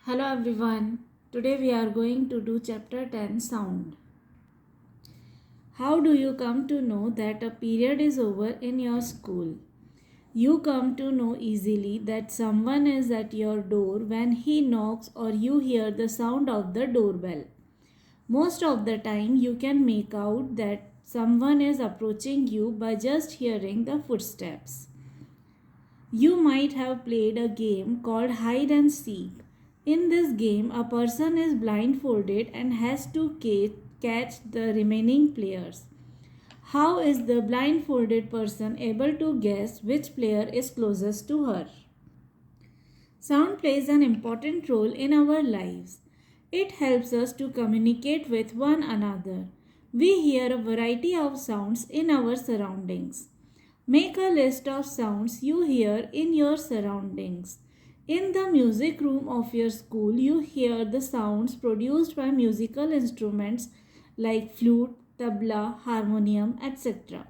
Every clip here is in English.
Hello everyone. Today we are going to do chapter 10 Sound. How do you come to know that a period is over in your school? You come to know easily that someone is at your door when he knocks or you hear the sound of the doorbell. Most of the time you can make out that someone is approaching you by just hearing the footsteps. You might have played a game called hide and seek. In this game, a person is blindfolded and has to catch the remaining players. How is the blindfolded person able to guess which player is closest to her? Sound plays an important role in our lives. It helps us to communicate with one another. We hear a variety of sounds in our surroundings. Make a list of sounds you hear in your surroundings. In the music room of your school, you hear the sounds produced by musical instruments like flute, tabla, harmonium, etc.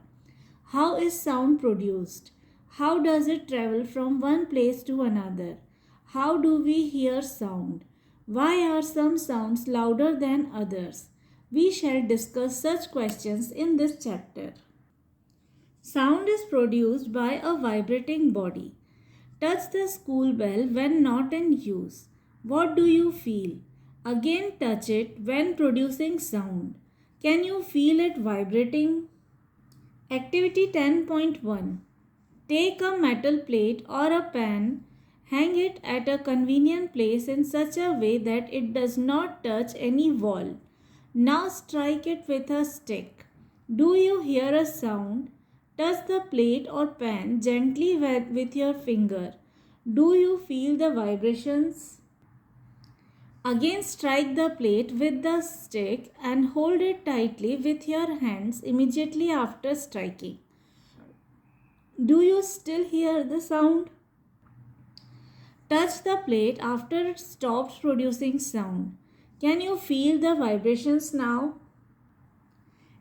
How is sound produced? How does it travel from one place to another? How do we hear sound? Why are some sounds louder than others? We shall discuss such questions in this chapter. Sound is produced by a vibrating body. Touch the school bell when not in use. What do you feel? Again, touch it when producing sound. Can you feel it vibrating? Activity 10.1. Take a metal plate or a pan, hang it at a convenient place in such a way that it does not touch any wall. Now strike it with a stick. Do you hear a sound? Touch the plate or pan gently with your finger. Do you feel the vibrations? Again, strike the plate with the stick and hold it tightly with your hands immediately after striking. Do you still hear the sound? Touch the plate after it stops producing sound. Can you feel the vibrations now?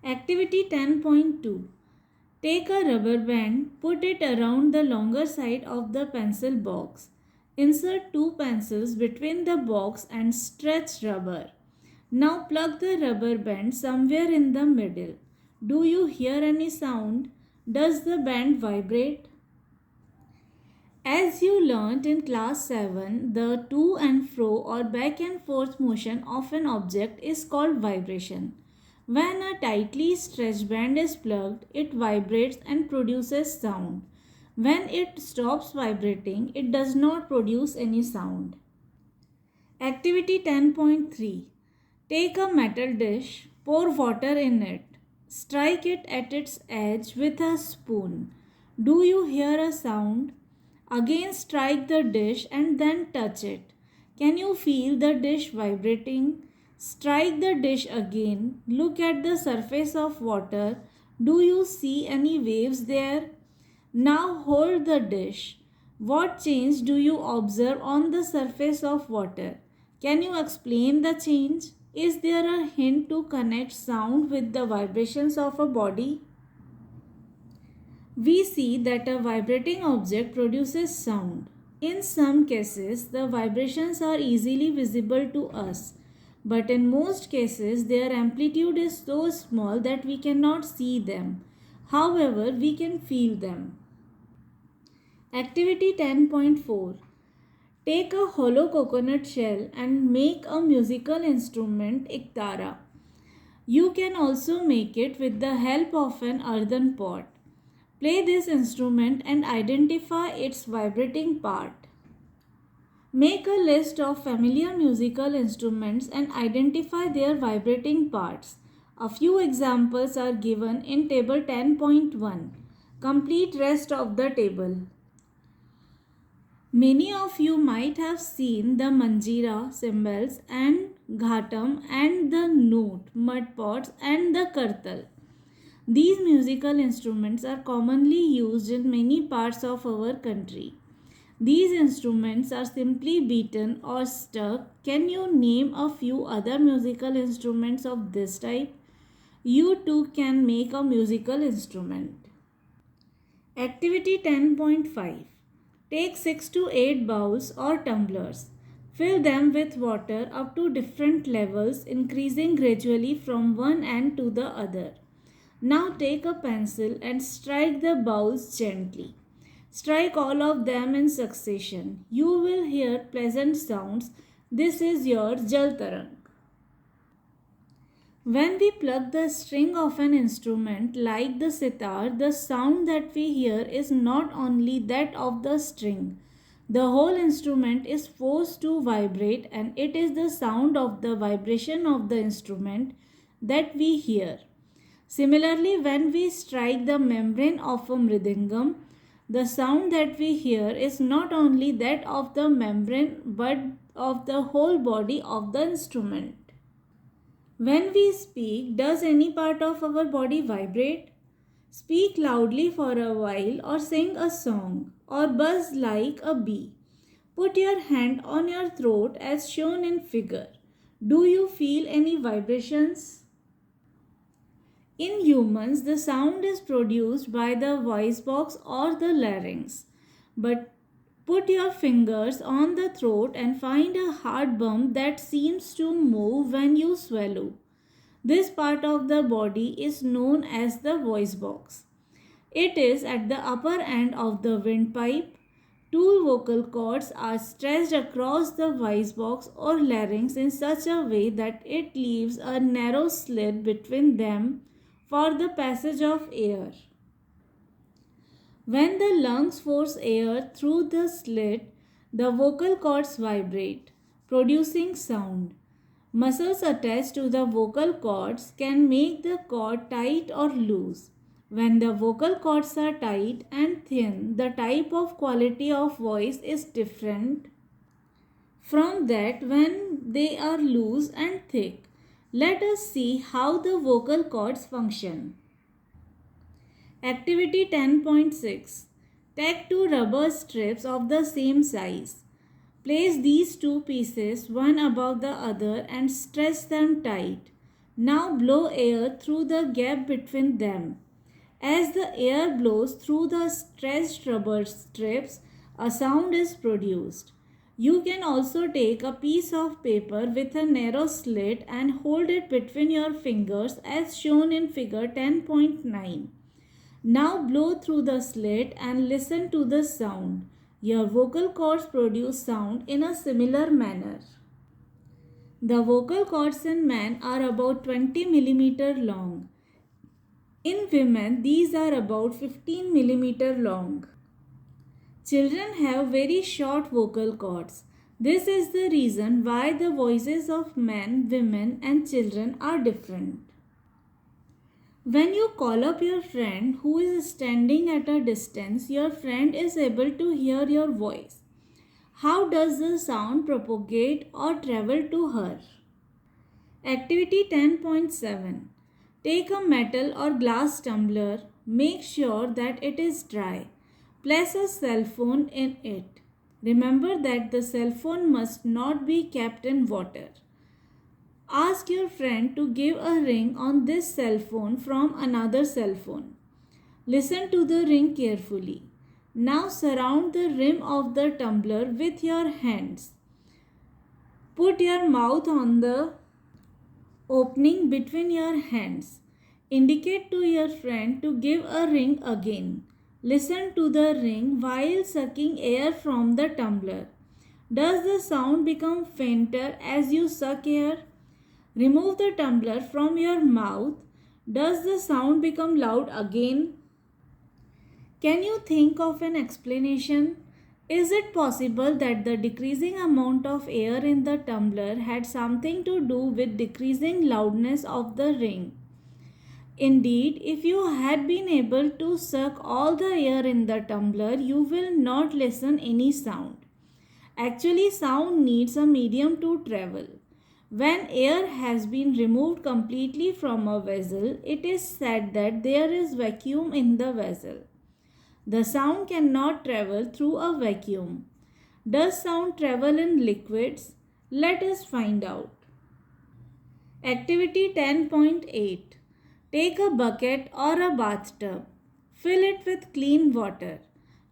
Activity 10.2. Take a rubber band, put it around the longer side of the pencil box. Insert two pencils between the box and stretch rubber. Now plug the rubber band somewhere in the middle. Do you hear any sound? Does the band vibrate? As you learnt in class 7, the to and fro or back and forth motion of an object is called vibration. When a tightly stretched band is plugged, it vibrates and produces sound. When it stops vibrating, it does not produce any sound. Activity 10.3. Take a metal dish, pour water in it. Strike it at its edge with a spoon. Do you hear a sound? Again strike the dish and then touch it. Can you feel the dish vibrating? Strike the dish again. Look at the surface of water. Do you see any waves there? Now hold the dish. What change do you observe on the surface of water? Can you explain the change? Is there a hint to connect sound with the vibrations of a body? We see that a vibrating object produces sound. In some cases, the vibrations are easily visible to us, but in most cases, their amplitude is so small that we cannot see them. However, we can feel them. Activity 10.4. Take a hollow coconut shell and make a musical instrument iktara. You can also make it with the help of an earthen pot. Play this instrument and identify its vibrating part. Make a list of familiar musical instruments and identify their vibrating parts. A few examples are given in table 10.1. Complete rest of the table. Many of you might have seen the manjira, cymbals and ghatam and the noot, mud pots and the kartal. These musical instruments are commonly used in many parts of our country. These instruments are simply beaten or struck. Can you name a few other musical instruments of this type? You too can make a musical instrument. Activity 10.5. Take 6 to 8 bowls or tumblers. Fill them with water up to different levels, increasing gradually from one end to the other. Now take a pencil and strike the bowls gently. Strike all of them in succession. You will hear pleasant sounds. This is your Jal Tarang. When we pluck the string of an instrument like the sitar, the sound that we hear is not only that of the string. The whole instrument is forced to vibrate, and it is the sound of the vibration of the instrument that we hear. Similarly, when we strike the membrane of a mridangam, the sound that we hear is not only that of the membrane but of the whole body of the instrument. When we speak, does any part of our body vibrate? Speak loudly for a while or sing a song or buzz like a bee. Put your hand on your throat as shown in figure. Do you feel any vibrations? In humans, the sound is produced by the voice box or the larynx. But put your fingers on the throat and find a hard bump that seems to move when you swallow. This part of the body is known as the voice box. It is at the upper end of the windpipe. Two vocal cords are stretched across the voice box or larynx in such a way that it leaves a narrow slit between them for the passage of air. When the lungs force air through the slit, the vocal cords vibrate, producing sound. Muscles attached to the vocal cords can make the cord tight or loose. When the vocal cords are tight and thin, the type of quality of voice is different from that when they are loose and thick. Let us see how the vocal cords function. Activity 10.6. Take two rubber strips of the same size. Place these two pieces one above the other and stretch them tight. Now blow air through the gap between them. As the air blows through the stretched rubber strips, a sound is produced. You can also take a piece of paper with a narrow slit and hold it between your fingers as shown in figure 10.9. Now blow through the slit and listen to the sound. Your vocal cords produce sound in a similar manner. The vocal cords in men are about 20 mm long. In women, these are about 15 mm long. Children have very short vocal cords. This is the reason why the voices of men, women, and children are different. When you call up your friend who is standing at a distance, your friend is able to hear your voice. How does the sound propagate or travel to her? Activity 10.7. Take a metal or glass tumbler. Make sure that it is dry. Place a cell phone in it. Remember that the cell phone must not be kept in water. Ask your friend to give a ring on this cell phone from another cell phone. Listen to the ring carefully. Now surround the rim of the tumbler with your hands. Put your mouth on the opening between your hands. Indicate to your friend to give a ring again. Listen to the ring while sucking air from the tumbler. Does the sound become fainter as you suck air? Remove the tumbler from your mouth. Does the sound become loud again? Can you think of an explanation? Is it possible that the decreasing amount of air in the tumbler had something to do with decreasing loudness of the ring? Indeed, if you had been able to suck all the air in the tumbler, you will not listen any sound. Actually, sound needs a medium to travel. When air has been removed completely from a vessel, it is said that there is vacuum in the vessel. The sound cannot travel through a vacuum. Does sound travel in liquids? Let us find out. Activity 10.8. Take a bucket or a bathtub. Fill it with clean water.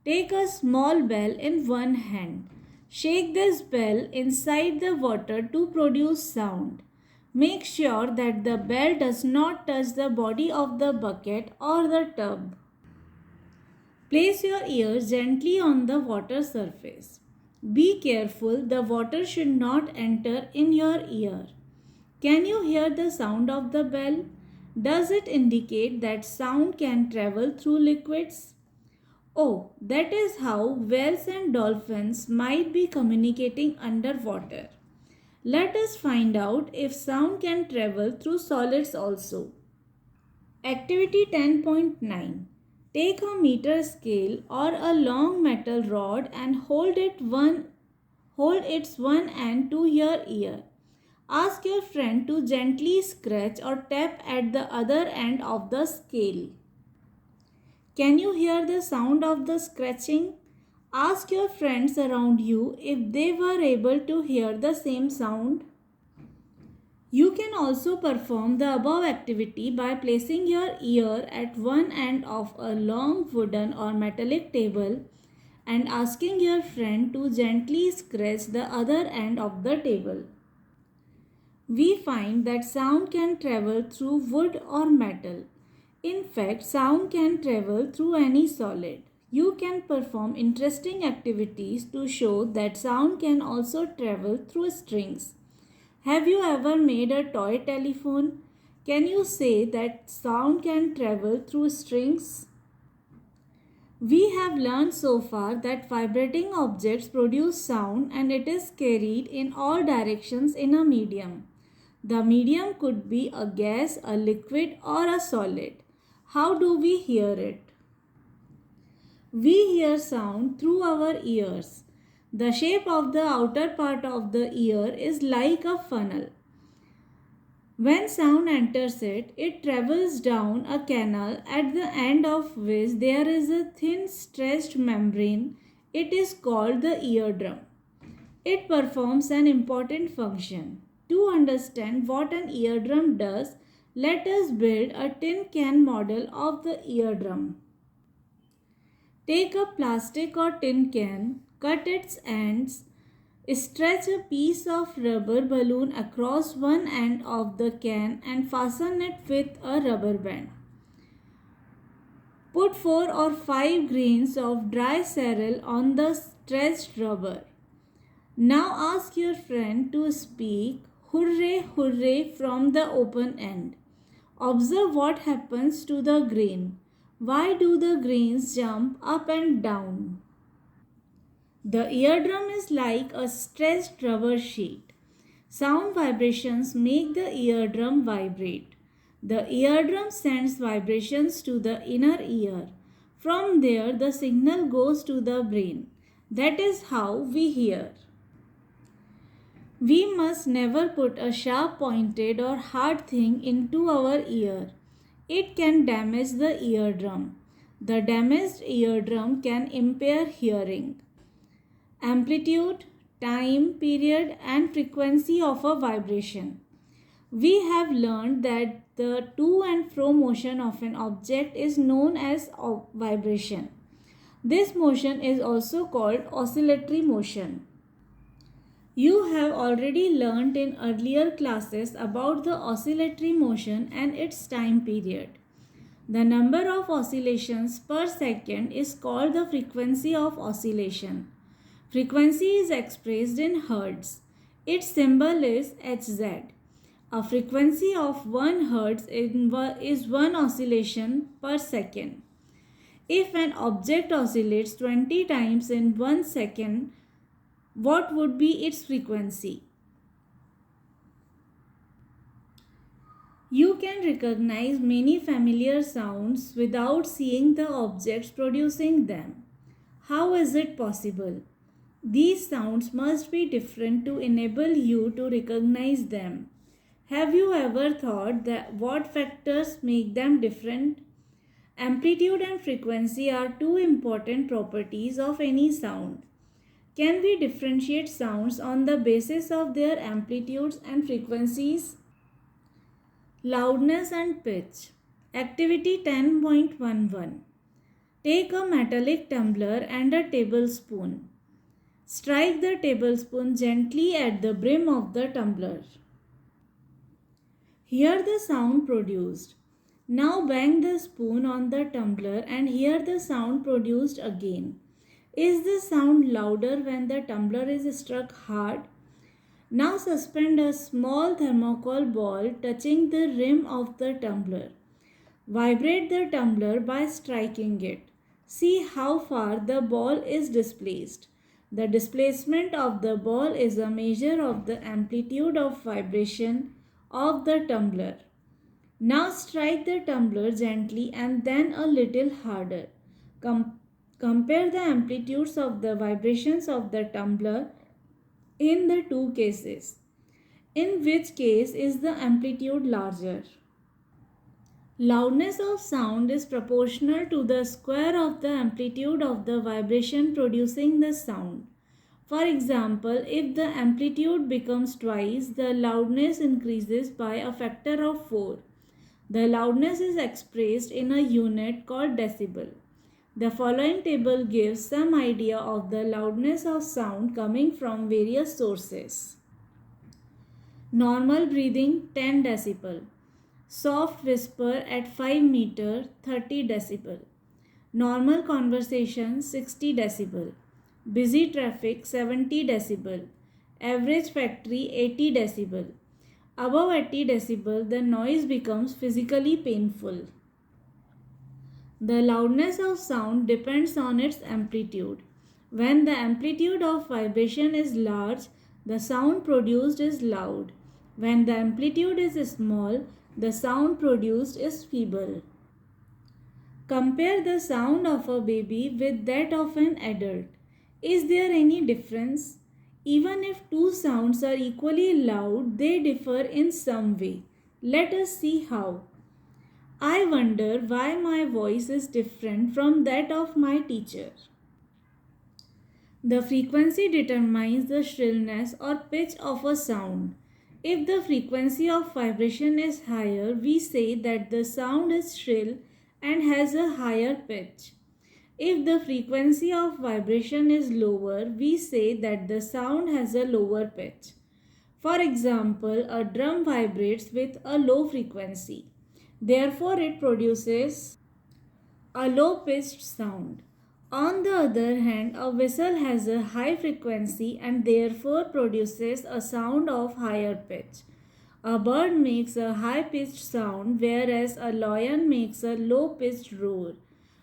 Take a small bell in one hand. Shake this bell inside the water to produce sound. Make sure that the bell does not touch the body of the bucket or the tub. Place your ears gently on the water surface. Be careful, the water should not enter in your ear. Can you hear the sound of the bell? Does it indicate that sound can travel through liquids? Oh, that is how whales and dolphins might be communicating underwater. Let us find out if sound can travel through solids also. Activity 10.9. Take a meter scale or a long metal rod and hold its one end to your ear. Ask your friend to gently scratch or tap at the other end of the scale. Can you hear the sound of the scratching? Ask your friends around you if they were able to hear the same sound. You can also perform the above activity by placing your ear at one end of a long wooden or metallic table and asking your friend to gently scratch the other end of the table. We find that sound can travel through wood or metal. In fact, sound can travel through any solid. You can perform interesting activities to show that sound can also travel through strings. Have you ever made a toy telephone? Can you say that sound can travel through strings? We have learned so far that vibrating objects produce sound and it is carried in all directions in a medium. The medium could be a gas, a liquid, or a solid. How do we hear it? We hear sound through our ears. The shape of the outer part of the ear is like a funnel. When sound enters it, it travels down a canal at the end of which there is a thin stretched membrane. It is called the eardrum. It performs an important function. To understand what an eardrum does, let us build a tin can model of the eardrum. Take a plastic or tin can, cut its ends, stretch a piece of rubber balloon across one end of the can and fasten it with a rubber band. Put 4 or 5 grains of dry cereal on the stretched rubber. Now ask your friend to speak "Hooray, hooray" from the open end. Observe what happens to the grain. Why do the grains jump up and down? The eardrum is like a stretched rubber sheet. Sound vibrations make the eardrum vibrate. The eardrum sends vibrations to the inner ear. From there, the signal goes to the brain. That is how we hear. We must never put a sharp pointed or hard thing into our ear. It can damage the eardrum. The damaged eardrum can impair hearing. Amplitude, time, period, and frequency of a vibration. We have learned that the to and fro motion of an object is known as vibration. This motion is also called oscillatory motion. You have already learnt in earlier classes about the oscillatory motion and its time period. The number of oscillations per second is called the frequency of oscillation. Frequency is expressed in hertz. Its symbol is Hz. A frequency of 1 hertz is 1 oscillation per second. If an object oscillates 20 times in 1 second, what would be its frequency? You can recognize many familiar sounds without seeing the objects producing them. How is it possible? These sounds must be different to enable you to recognize them. Have you ever thought that what factors make them different? Amplitude and frequency are two important properties of any sound. Can we differentiate sounds on the basis of their amplitudes and frequencies? Loudness and pitch. Activity 10.11. Take a metallic tumbler and a tablespoon. Strike the tablespoon gently at the brim of the tumbler. Hear the sound produced. Now bang the spoon on the tumbler and hear the sound produced again. Is the sound louder when the tumbler is struck hard? Now suspend a small thermocol ball touching the rim of the tumbler. Vibrate the tumbler by striking it. See how far the ball is displaced. The displacement of the ball is a measure of the amplitude of vibration of the tumbler. Now strike the tumbler gently and then a little harder. Compare the amplitudes of the vibrations of the tumbler in the two cases. In which case is the amplitude larger? Loudness of sound is proportional to the square of the amplitude of the vibration producing the sound. For example, if the amplitude becomes twice, the loudness increases by a factor of 4. The loudness is expressed in a unit called decibel. The following table gives some idea of the loudness of sound coming from various sources. Normal breathing 10 decibel. Soft whisper at 5 meter 30 decibel. Normal conversation 60 decibel. Busy traffic 70 decibel. Average factory 80 decibel. Above 80 decibel, the noise becomes physically painful. The loudness of sound depends on its amplitude. When the amplitude of vibration is large, the sound produced is loud. When the amplitude is small, the sound produced is feeble. Compare the sound of a baby with that of an adult. Is there any difference? Even if two sounds are equally loud, they differ in some way. Let us see how. I wonder why my voice is different from that of my teacher. The frequency determines the shrillness or pitch of a sound. If the frequency of vibration is higher, we say that the sound is shrill and has a higher pitch. If the frequency of vibration is lower, we say that the sound has a lower pitch. For example, a drum vibrates with a low frequency. Therefore, it produces a low-pitched sound. On the other hand, a whistle has a high frequency and therefore produces a sound of higher pitch. A bird makes a high-pitched sound, whereas a lion makes a low-pitched roar.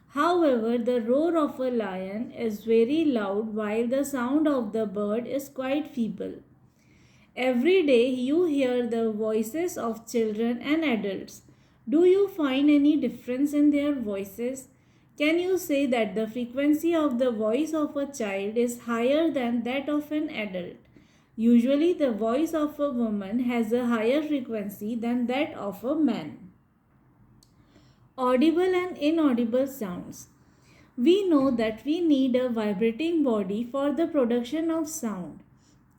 However, the roar of a lion is very loud while the sound of the bird is quite feeble. Every day you hear the voices of children and adults. Do you find any difference in their voices? Can you say that the frequency of the voice of a child is higher than that of an adult? Usually the voice of a woman has a higher frequency than that of a man. Audible and inaudible sounds. We know that we need a vibrating body for the production of sound.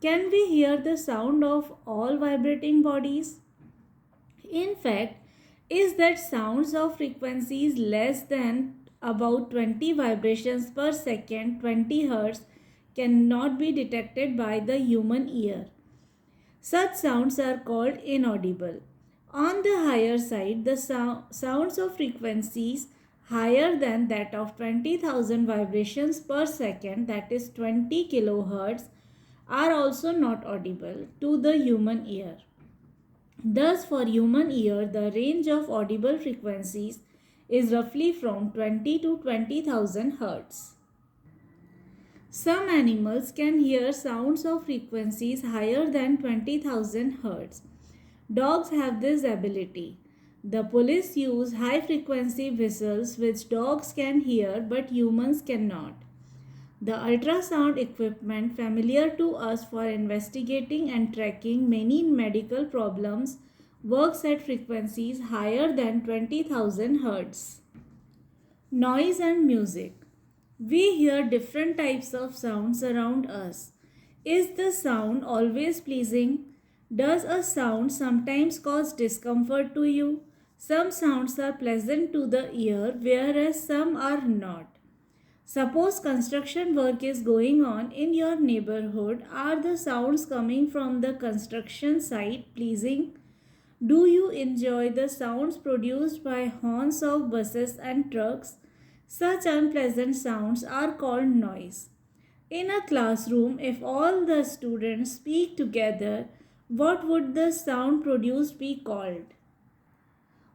Can we hear the sound of all vibrating bodies? In fact, is that sounds of frequencies less than about 20 vibrations per second, 20 Hz, cannot be detected by the human ear. Such sounds are called inaudible. On the higher side, the sounds of frequencies higher than that of 20,000 vibrations per second, that is 20 kHz, are also not audible to the human ear. Thus, for human ear, the range of audible frequencies is roughly from 20 to 20,000 Hz. Some animals can hear sounds of frequencies higher than 20,000 Hz. Dogs have this ability. The police use high-frequency whistles which dogs can hear but humans cannot. The ultrasound equipment familiar to us for investigating and tracking many medical problems works at frequencies higher than 20,000 Hz. Noise and music. We hear different types of sounds around us. Is the sound always pleasing? Does a sound sometimes cause discomfort to you? Some sounds are pleasant to the ear, whereas some are not. Suppose construction work is going on in your neighborhood. Are the sounds coming from the construction site pleasing? Do you enjoy the sounds produced by horns of buses and trucks? Such unpleasant sounds are called noise. In a classroom, if all the students speak together, what would the sound produced be called?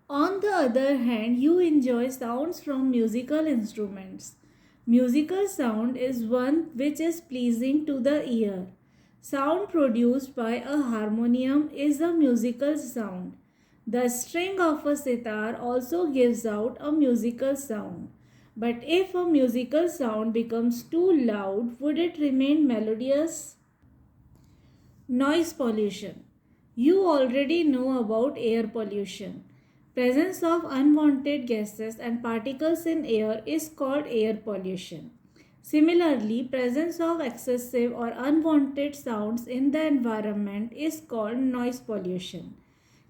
On the other hand, you enjoy sounds from musical instruments. Musical sound is one which is pleasing to the ear. Sound produced by a harmonium is a musical sound. The string of a sitar also gives out a musical sound. But if a musical sound becomes too loud, would it remain melodious? Noise pollution. You already know about air pollution. Presence of unwanted gases and particles in air is called air pollution. Similarly, presence of excessive or unwanted sounds in the environment is called noise pollution.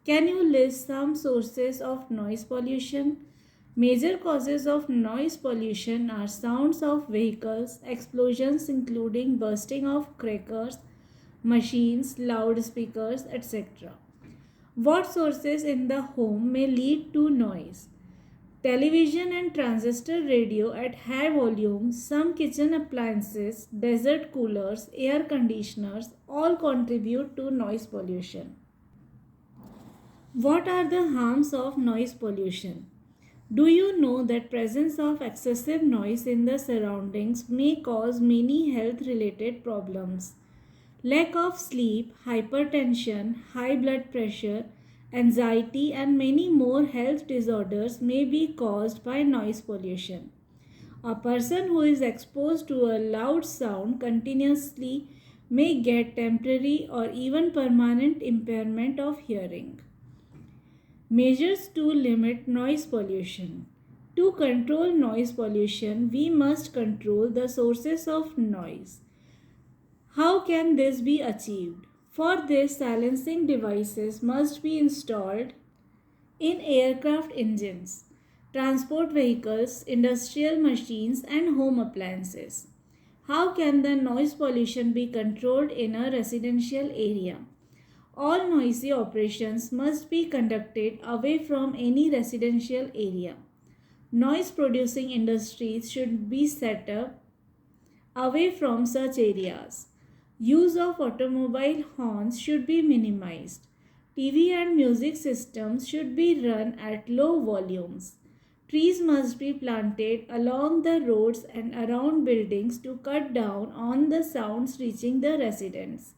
Can you list some sources of noise pollution? Major causes of noise pollution are sounds of vehicles, explosions including bursting of crackers, machines, loudspeakers, etc. What sources in the home may lead to noise? Television and transistor radio at high volume, some kitchen appliances, desert coolers, air conditioners all contribute to noise pollution. What are the harms of noise pollution? Do you know that presence of excessive noise in the surroundings may cause many health related problems? Lack of sleep, hypertension, high blood pressure, anxiety, and many more health disorders may be caused by noise pollution. A person who is exposed to a loud sound continuously may get temporary or even permanent impairment of hearing. Measures to limit noise pollution. To control noise pollution, we must control the sources of noise. How can this be achieved? For this, silencing devices must be installed in aircraft engines, transport vehicles, industrial machines, and home appliances. How can the noise pollution be controlled in a residential area? All noisy operations must be conducted away from any residential area. Noise producing industries should be set up away from such areas. Use of automobile horns should be minimized. TV and music systems should be run at low volumes. Trees must be planted along the roads and around buildings to cut down on the sounds reaching the residents,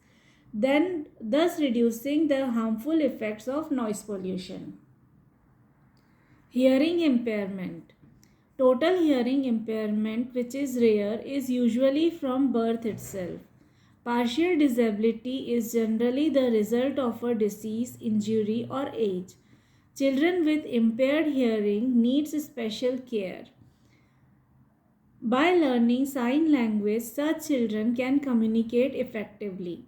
thus reducing the harmful effects of noise pollution. Hearing impairment. Total hearing impairment, which is rare, is usually from birth itself. Partial disability is generally the result of a disease, injury, or age. Children with impaired hearing needs special care. By learning sign language, such children can communicate effectively.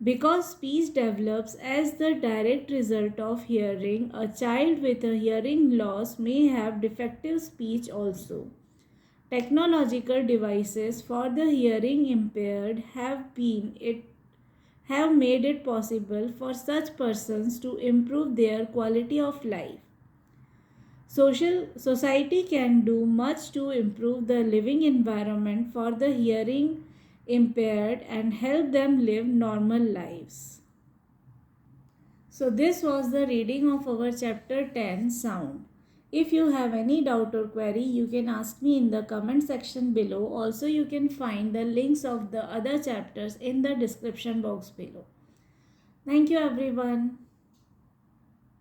Because speech develops as the direct result of hearing, a child with a hearing loss may have defective speech also. Technological devices for the hearing impaired have made it possible for such persons to improve their quality of life. Society can do much to improve the living environment for the hearing impaired and help them live normal lives. So this was the reading of our chapter 10, Sound. If you have any doubt or query, you can ask me in the comment section below. Also, you can find the links of the other chapters in the description box below. Thank you everyone.